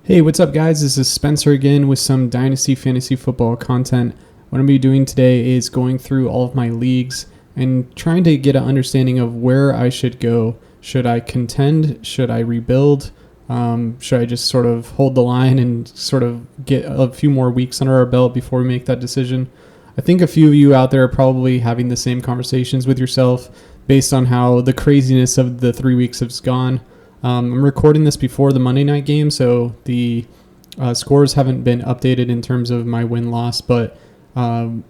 Hey, what's up, guys? This is Spencer again with some Dynasty Fantasy Football content. What I'm going to be doing today is going through all of my leagues and trying to get an understanding of where I should go. Should I contend? Should I rebuild? Should I just sort of hold the line and sort of get a few more weeks under our belt before we make that decision? I think a few of you out there are probably having the same conversations with yourself based on how the craziness of the 3 weeks has gone. I'm recording this before the Monday night game, so the scores haven't been updated in terms of my win-loss, but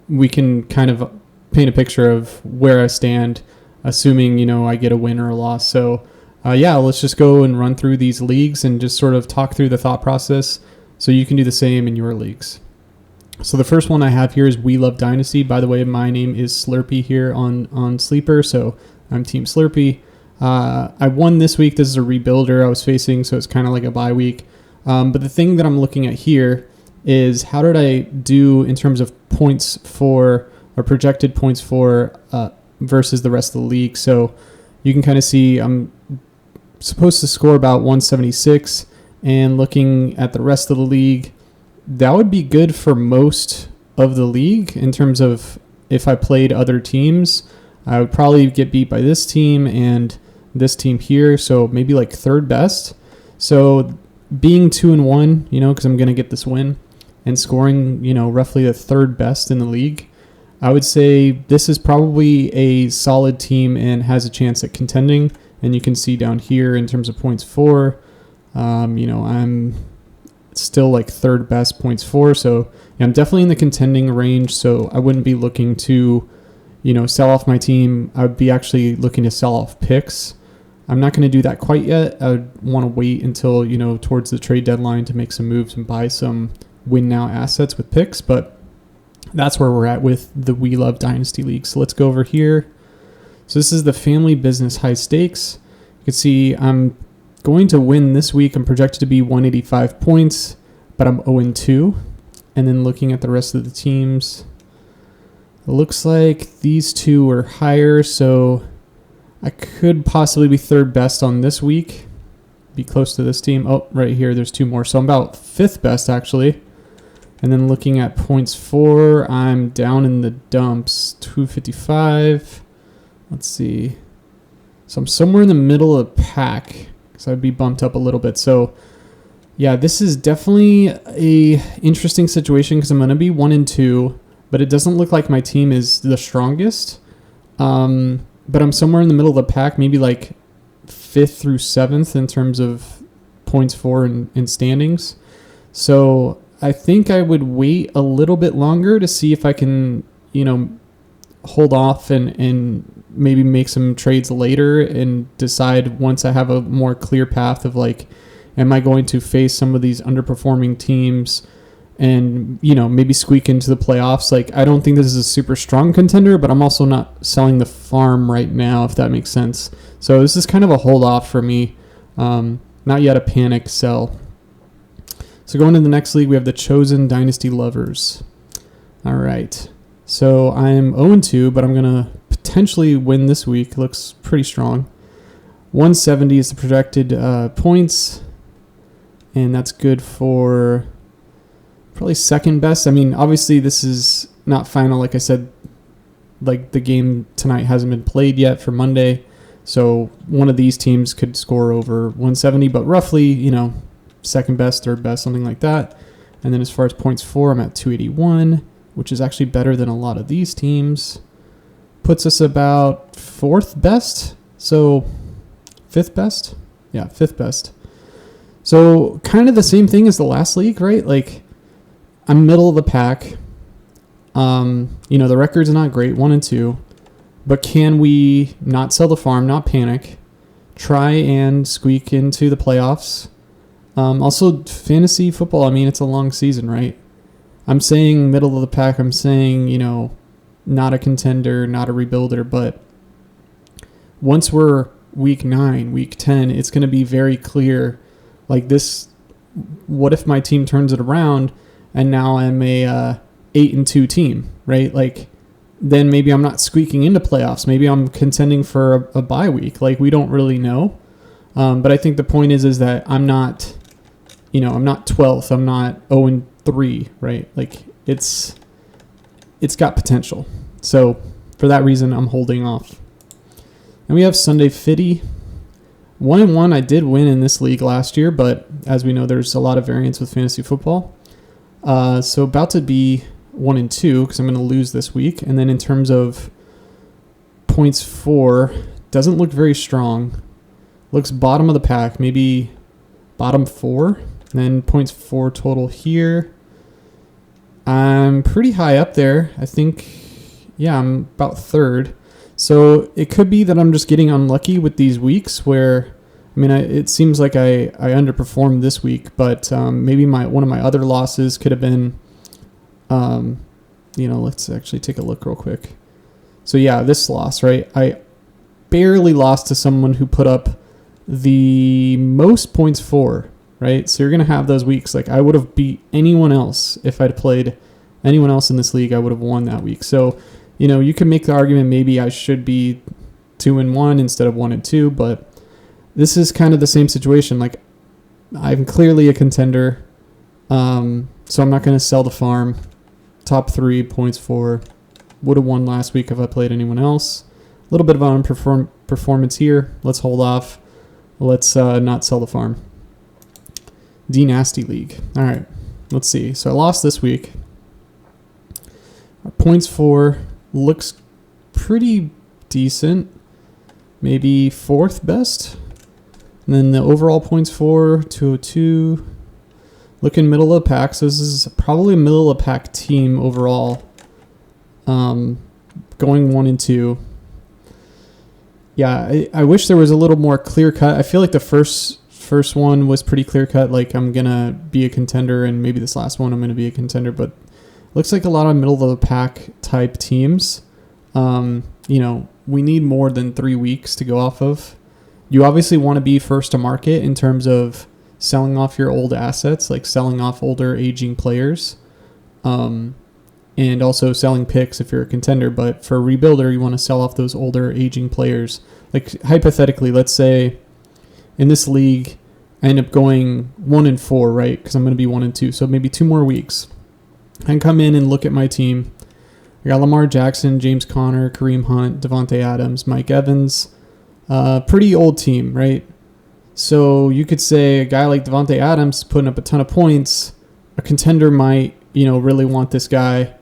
we can kind of paint a picture of where I stand, assuming, I get a win or a loss. So, let's just go and run through these leagues and just sort of talk through the thought process so you can do the same in your leagues. So the first one I have here is We Love Dynasty. By the way, my name is Slurpee here on Sleeper, so I'm Team Slurpee. I won this week. This is a rebuilder I was facing, so it's kind of like a bye week. But the thing that I'm looking at here is how did I do in terms of points for, or projected points for, versus the rest of the league. So you can kind of see I'm supposed to score about 176, and looking at the rest of the league, that would be good for most of the league in terms of if I played other teams. I would probably get beat by this team and this team here, so maybe like third best. So being 2-1, because I'm going to get this win, and scoring, roughly the third best in the league, I would say this is probably a solid team and has a chance at contending. And you can see down here in terms of points for, I'm still like third best points for, so I'm definitely in the contending range. So I wouldn't be looking to sell off my team. I would be actually looking to sell off picks. I'm not going to do that quite yet. I would want to wait until, towards the trade deadline to make some moves and buy some win now assets with picks. But that's where we're at with the We Love Dynasty League. So let's go over here. So this is the family business high stakes. You can see I'm going to win this week. I'm projected to be 185 points, but I'm 0-2. And then looking at the rest of the teams, it looks like these two are higher, so I could possibly be third best on this week, be close to this team. Oh, right here, there's two more. So I'm about fifth best, actually. And then looking at points for, I'm down in the dumps, 255. Let's see. So I'm somewhere in the middle of the pack, because I'd be bumped up a little bit. So, yeah, this is definitely a interesting situation, because I'm going to be 1-2. But it doesn't look like my team is the strongest. But I'm somewhere in the middle of the pack, maybe like 5th through 7th in terms of points for and standings. So I think I would wait a little bit longer to see if I can, hold off and maybe make some trades later and decide once I have a more clear path of like, am I going to face some of these underperforming teams and, maybe squeak into the playoffs. Like, I don't think this is a super strong contender, but I'm also not selling the farm right now, if that makes sense. So this is kind of a hold off for me. Not yet a panic sell. So going to the next league, we have the Chosen Dynasty Lovers. All right. So I'm 0-2, but I'm going to potentially win this week. Looks pretty strong. 170 is the projected points, and that's good for probably second best. I mean, obviously this is not final. Like I said, like the game tonight hasn't been played yet for Monday. So one of these teams could score over 170, but roughly, second best, third best, something like that. And then as far as points for, I'm at 281, which is actually better than a lot of these teams. Puts us about fourth best. So fifth best. Yeah, fifth best. So kind of the same thing as the last league, right? Like, I'm middle of the pack. The records are not great, 1-2. But can we not sell the farm, not panic, try and squeak into the playoffs? Also, fantasy football, I mean, it's a long season, right? I'm saying middle of the pack. I'm saying, not a contender, not a rebuilder. But once we're week 9, week 10, it's going to be very clear. Like this, what if my team turns it around and now I'm a 8-2 team, right? Like, then maybe I'm not squeaking into playoffs. Maybe I'm contending for a bye week. Like, we don't really know. But I think the point is that I'm not I'm not 12th. I'm not 0-3, right? Like it's got potential. So for that reason, I'm holding off. And we have Sunday Fitty. 1-1, I did win in this league last year, but as we know, there's a lot of variance with fantasy football. So about to be 1-2 because I'm going to lose this week. And then in terms of points for, doesn't look very strong. Looks bottom of the pack, maybe bottom 4. And then points for total here. I'm pretty high up there. I think, I'm about 3rd. So it could be that I'm just getting unlucky with these weeks where, it seems like I underperformed this week, but maybe one of my other losses could have been, let's actually take a look real quick. So this loss, right? I barely lost to someone who put up the most points for, right? So you're going to have those weeks. Like I would have beat anyone else if I'd played anyone else in this league. I would have won that week. So, you can make the argument maybe I should be 2-1 instead of 1-2, but this is kind of the same situation. Like I'm clearly a contender, so I'm not going to sell the farm. Top 3 points for, would have won last week if I played anyone else. A little bit of an performance here. Let's hold off. Let's not sell the farm. Dynasty League. All right, let's see. So I lost this week. Our points for looks pretty decent. Maybe 4th best. And then the overall points for 202. Looking middle of the pack. So this is probably a middle of the pack team overall. Going 1-2. Yeah, I wish there was a little more clear cut. I feel like the first one was pretty clear cut. Like I'm gonna be a contender, and maybe this last one I'm gonna be a contender. But looks like a lot of middle of the pack type teams. We need more than 3 weeks to go off of. You obviously want to be first to market in terms of selling off your old assets, like selling off older aging players, and also selling picks if you're a contender. But for a rebuilder, you want to sell off those older aging players. Like hypothetically, let's say in this league, I end up going 1-4, right? Because I'm going to be 1-2. So maybe 2 more weeks. I can come in and look at my team. I got Lamar Jackson, James Conner, Kareem Hunt, Devontae Adams, Mike Evans. Pretty old team, right? So you could say a guy like Devontae Adams putting up a ton of points. A contender might, really want this guy,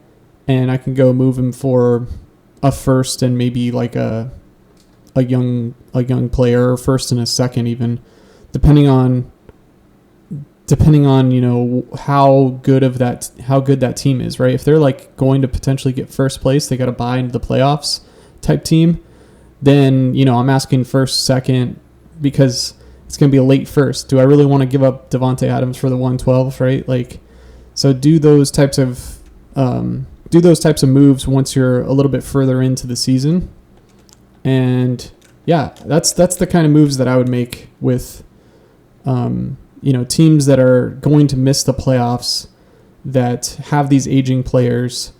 and I can go move him for a first and maybe like a young player, or first and a second even, depending on how good that team is, right? If they're like going to potentially get first place, they got to buy into the playoffs type team, then I'm asking first, second, because it's going to be a late first. Do I really want to give up Devontae Adams for the 112, right? Like, so do those types of moves once you're a little bit further into the season. And that's the kind of moves that I would make with teams that are going to miss the playoffs, that have these aging players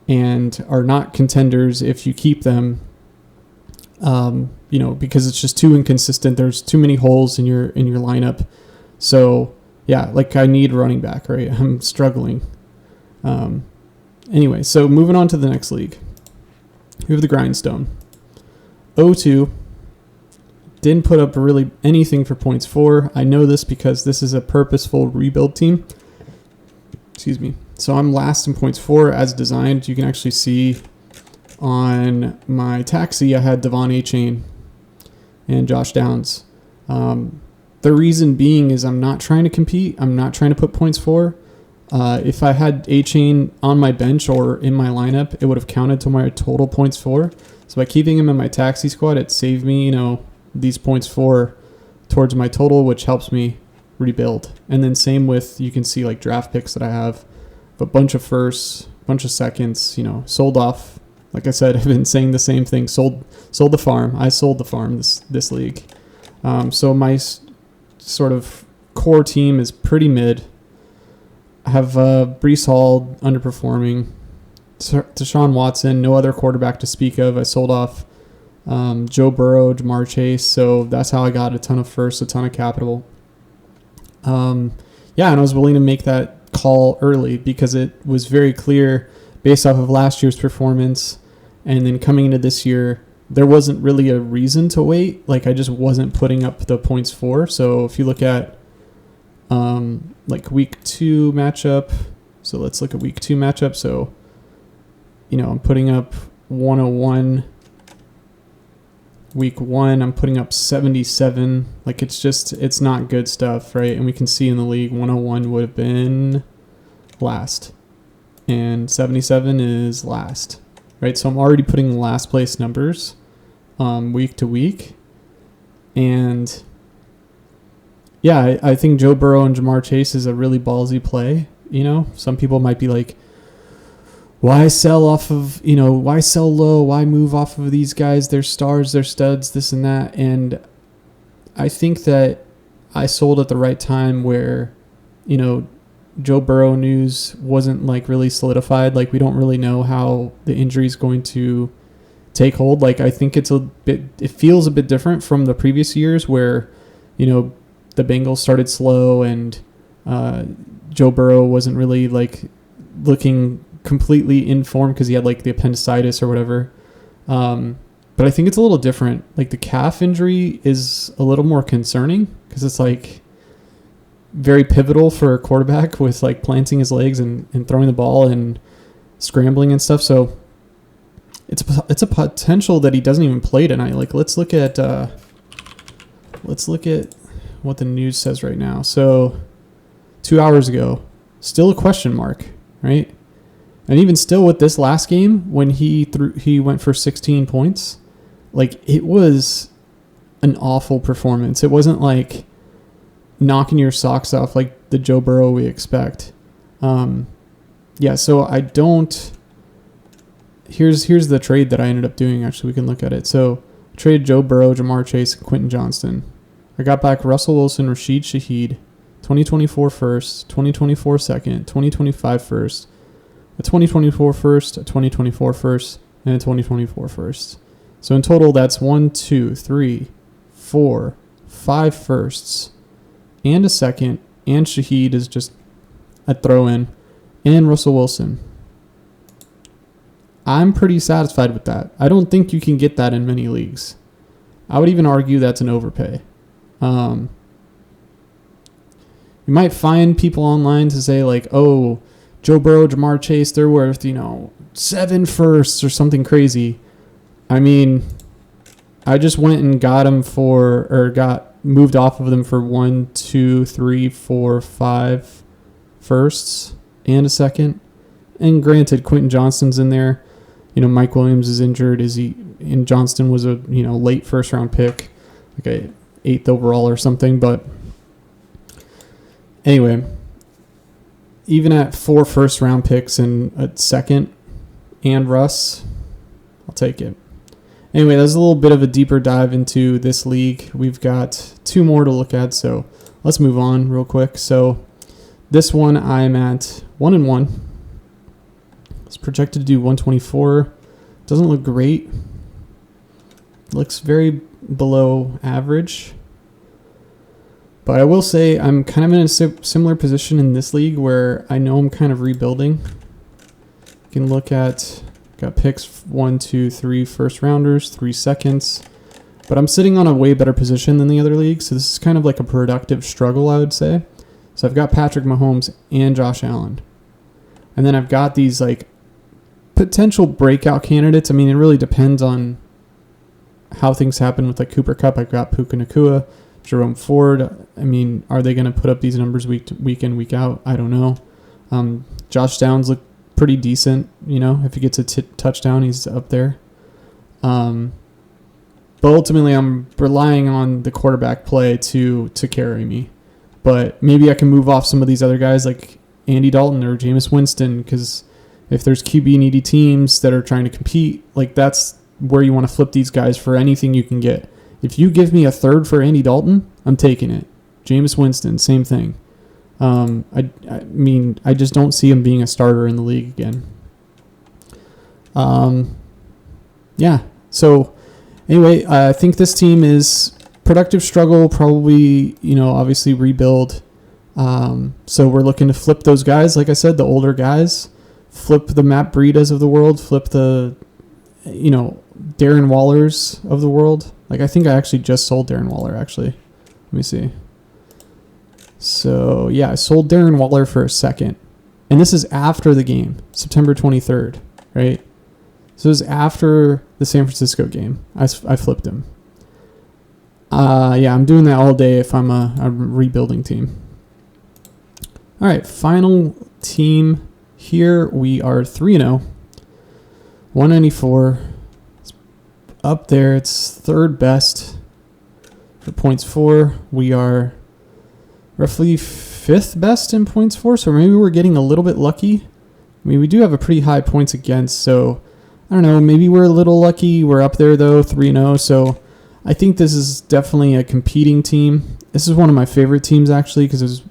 and are not contenders if you keep them, because it's just too inconsistent. There's too many holes in your lineup. So I need running back, right? I'm struggling. Anyway, so moving on to the next league. We have the Grindstone. 0-2. Didn't put up really anything for points for. I know this because this is a purposeful rebuild team. Excuse me. So I'm last in points for as designed. You can actually see on my taxi, I had Devon Achane and Josh Downs. The reason being is I'm not trying to compete. I'm not trying to put points for. If I had Achane on my bench or in my lineup, it would have counted to my total points for. So by keeping him in my taxi squad, it saved me, these points for towards my total, which helps me rebuild. And then same with, you can see like draft picks that I have, a bunch of firsts, a bunch of seconds, sold off. Like I said, I've been saying the same thing. Sold the farm. I sold the farm this league. So my sort of core team is pretty mid. I have Breece Hall underperforming. Deshaun Watson, no other quarterback to speak of. I sold off Joe Burrow, Jamar Chase. So that's how I got a ton of firsts, a ton of capital. yeah, and I was willing to make that call early because it was very clear based off of last year's performance, and then coming into this year, there wasn't really a reason to wait. Like, I just wasn't putting up the points for. So if you look at like week 2 matchup, so let's look at week 2 matchup. So, I'm putting up 101. Week 1, I'm putting up 77. Like, it's not good stuff, right? And we can see in the league, 101 would have been last, and 77 is last, right? So I'm already putting last place numbers week to week. And yeah, I think Joe Burrow and Jamar Chase is a really ballsy play. Some people might be like, why sell off of, why sell low? Why move off of these guys? They're stars, they're studs, this and that. And I think that I sold at the right time where, Joe Burrow news wasn't like really solidified. Like, we don't really know how the injury is going to take hold. Like, I think it feels a bit different from the previous years where, the Bengals started slow and Joe Burrow wasn't really like looking completely in form because he had like the appendicitis or whatever. But I think it's a little different. Like, the calf injury is a little more concerning because it's like very pivotal for a quarterback with like planting his legs and throwing the ball and scrambling and stuff. So it's a potential that he doesn't even play tonight. Like, let's look at what the news says right now. So 2 hours ago, still a question mark, right? And even still with this last game, when he went for 16 points, like, it was an awful performance. It wasn't like knocking your socks off like the Joe Burrow we expect. Yeah, so I don't. Here's the trade that I ended up doing. Actually, we can look at it. So I traded Joe Burrow, Jamar Chase, and Quentin Johnston. I got back Russell Wilson, Rashid Shaheed, 2024 first, 2024 second, 2025 first, a 2024 first, a 2024 first, and a 2024 first. So in total, that's 1, 2, 3, 4, 5 firsts, and a second, and Shaheed is just a throw-in, and Russell Wilson. I'm pretty satisfied with that. I don't think you can get that in many leagues. I would even argue that's an overpay. You might find people online to say like, oh, Joe Burrow, Jamar Chase, they're worth, 7 firsts or something crazy. I mean, I just went and got moved off of them for 1, 2, 3, 4, 5 firsts and a second. And granted, Quentin Johnston's in there. Mike Williams is injured. And Johnston was a, late first round pick, like a 8th overall or something. But anyway, even at 4 first round picks and a second and Russ, I'll take it. Anyway, that's a little bit of a deeper dive into this league. We've got 2 more to look at, so let's move on real quick. So this one, I'm at 1-1. It's projected to do 124. Doesn't look great. Looks very below average. But I will say I'm kind of in a similar position in this league where I know I'm kind of rebuilding. You can look at, got picks 1, 2, 3 first rounders, 3 seconds. But I'm sitting on a way better position than the other league. So this is kind of like a productive struggle, I would say. So I've got Patrick Mahomes and Josh Allen. And then I've got these like potential breakout candidates. I mean, it really depends on how things happen with like Cooper Kupp. I've got Puka Nacua, Jerome Ford. I mean, are they going to put up these numbers week in, week out? I don't know. Josh Downs looked pretty decent. If he gets a touchdown, he's up there. But ultimately, I'm relying on the quarterback play to carry me. But maybe I can move off some of these other guys like Andy Dalton or Jameis Winston, because if there's QB needy teams that are trying to compete, like that's where you want to flip these guys for anything you can get. If you give me a third for Andy Dalton, I'm taking it. Jameis Winston, same thing. I mean, I just don't see him being a starter in the league again. Yeah. So anyway, I think this team is productive struggle, probably, obviously rebuild. So we're looking to flip those guys, like I said, the older guys, flip the Matt Breidas of the world, flip the, Darren Wallers of the world. Like, I think I actually just sold Darren Waller, actually. Let me see. So, yeah, I sold Darren Waller for a second. And this is after the game, September 23rd, right? So it was after the San Francisco game. I flipped him. I'm doing that all day if I'm a rebuilding team. All right, final team here. We are 3-0. 194. It's up there. It's third best for points for. We are roughly fifth best in points for, so maybe we're getting a little bit lucky. I mean, we do have a pretty high points against, so I don't know, maybe we're a little lucky. We're up there though, 3-0, so I think this is definitely a competing team. This is one of my favorite teams actually, because it's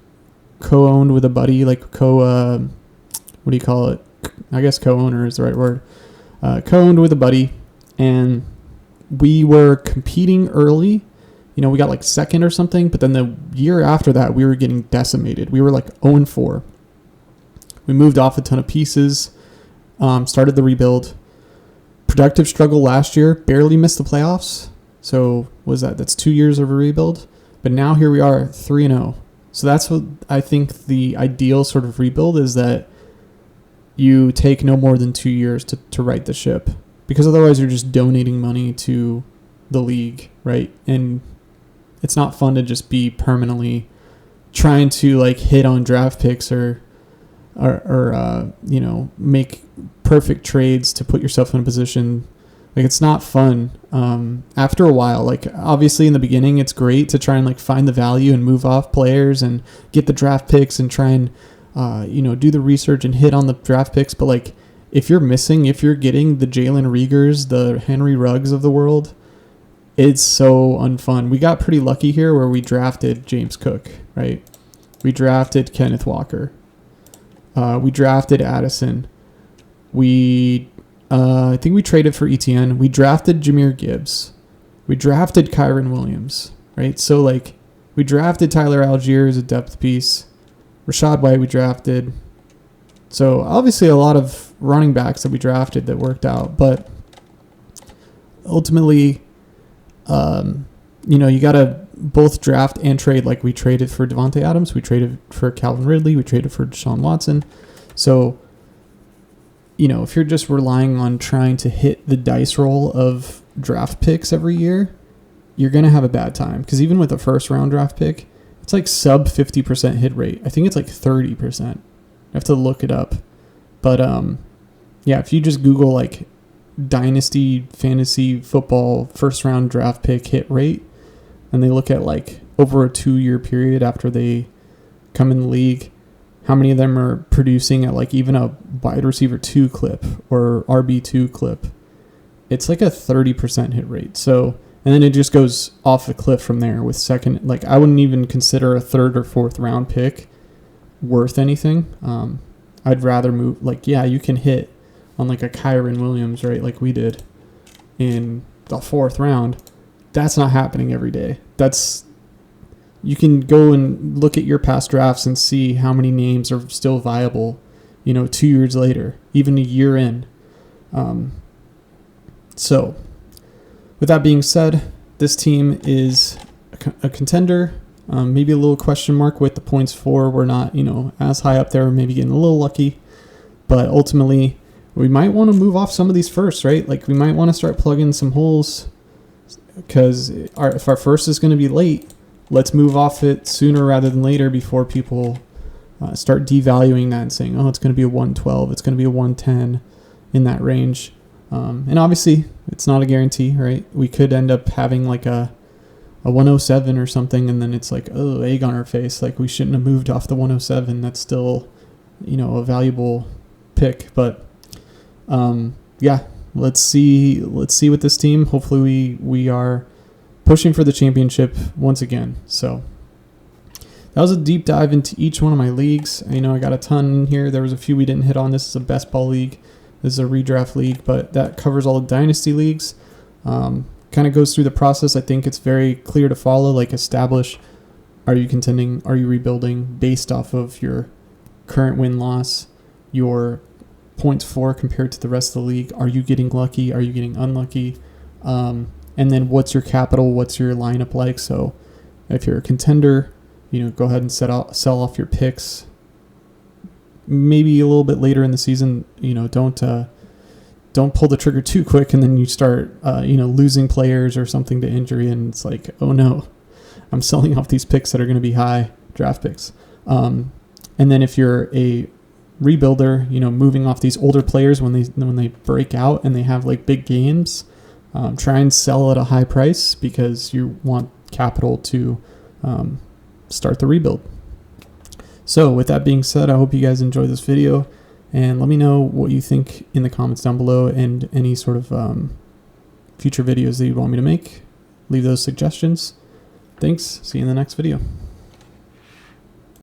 co-owned with a buddy, like what do you call it? I guess co-owner is the right word. Co-owned with a buddy, and we were competing early. We got like second or something, but then the year after that, we were getting decimated. We were like 0-4. We moved off a ton of pieces, started the rebuild. Productive struggle last year, barely missed the playoffs. So that's 2 years of a rebuild. But now here we are, 3-0. So that's what I think the ideal sort of rebuild is, that you take no more than 2 years to right the ship. Because otherwise you're just donating money to the league, right? And it's not fun to just be permanently trying to like hit on draft picks or make perfect trades to put yourself in a position. Like, it's not fun. After a while, like obviously in the beginning, it's great to try and like find the value and move off players and get the draft picks and try and do the research and hit on the draft picks. But like, if you're getting the Jalen Riegers, the Henry Ruggs of the world, it's so unfun. We got pretty lucky here where we drafted James Cook, right? We drafted Kenneth Walker. We drafted Addison. I think we traded for ETN. We drafted Jahmyr Gibbs. We drafted Kyron Williams, right? So like, we drafted Tyler Algier as a depth piece. Rashad White we drafted. So obviously a lot of running backs that we drafted that worked out, but ultimately, you got to both draft and trade. Like, we traded for Devontae Adams. We traded for Calvin Ridley. We traded for Deshaun Watson. So, if you're just relying on trying to hit the dice roll of draft picks every year, you're going to have a bad time. Because even with a first round draft pick, it's like sub 50% hit rate. I think it's like 30%. I have to look it up. But, if you just Google like Dynasty fantasy football first round draft pick hit rate, and they look at like over a 2-year period after they come in the league, how many of them are producing at like even a wide receiver 2 clip or RB2 clip, it's like a 30% hit rate. So, and then it just goes off the cliff from there with second. Like, I wouldn't even consider a third or fourth round pick worth anything. I'd rather move, like, you can hit on like a Kyron Williams, right? Like we did in the 4th round. That's not happening every day. You can go and look at your past drafts and see how many names are still viable, 2 years later, even a year in. So with that being said, this team is a contender. Maybe a little question mark with the points for. We're not, as high up there. We're maybe getting a little lucky, but ultimately we might want to move off some of these firsts, right? Like, we might want to start plugging some holes, because if our first is going to be late, let's move off it sooner rather than later before people start devaluing that and saying, oh, it's going to be a 112, it's going to be a 110 in that range. And obviously, it's not a guarantee, right? We could end up having like a 107 or something, and then it's like, oh, egg on our face. Like, we shouldn't have moved off the 107. That's still, a valuable pick. But let's see with this team. Hopefully we are pushing for the championship once again. So that was a deep dive into each one of my leagues. I got a ton in here. There was a few we didn't hit on. This is a best ball league. This is a redraft league, but that covers all the dynasty leagues. Kind of goes through the process. I think it's very clear to follow, like establish Are you contending? Are you rebuilding based off of your current win-loss, your points for compared to the rest of the league? Are you getting lucky? Are you getting unlucky? And then what's your capital? What's your lineup like? So if you're a contender, go ahead and sell off your picks. Maybe a little bit later in the season, don't pull the trigger too quick, and then you start, losing players or something to injury, and it's like, oh no, I'm selling off these picks that are going to be high draft picks. And then if you're a rebuilder, moving off these older players when they break out and they have like big games, try and sell at a high price because you want capital to start the rebuild. So with that being said, I hope you guys enjoyed this video, and let me know what you think in the comments down below, and any sort of future videos that you want me to make. Leave those suggestions. Thanks. See you in the next video.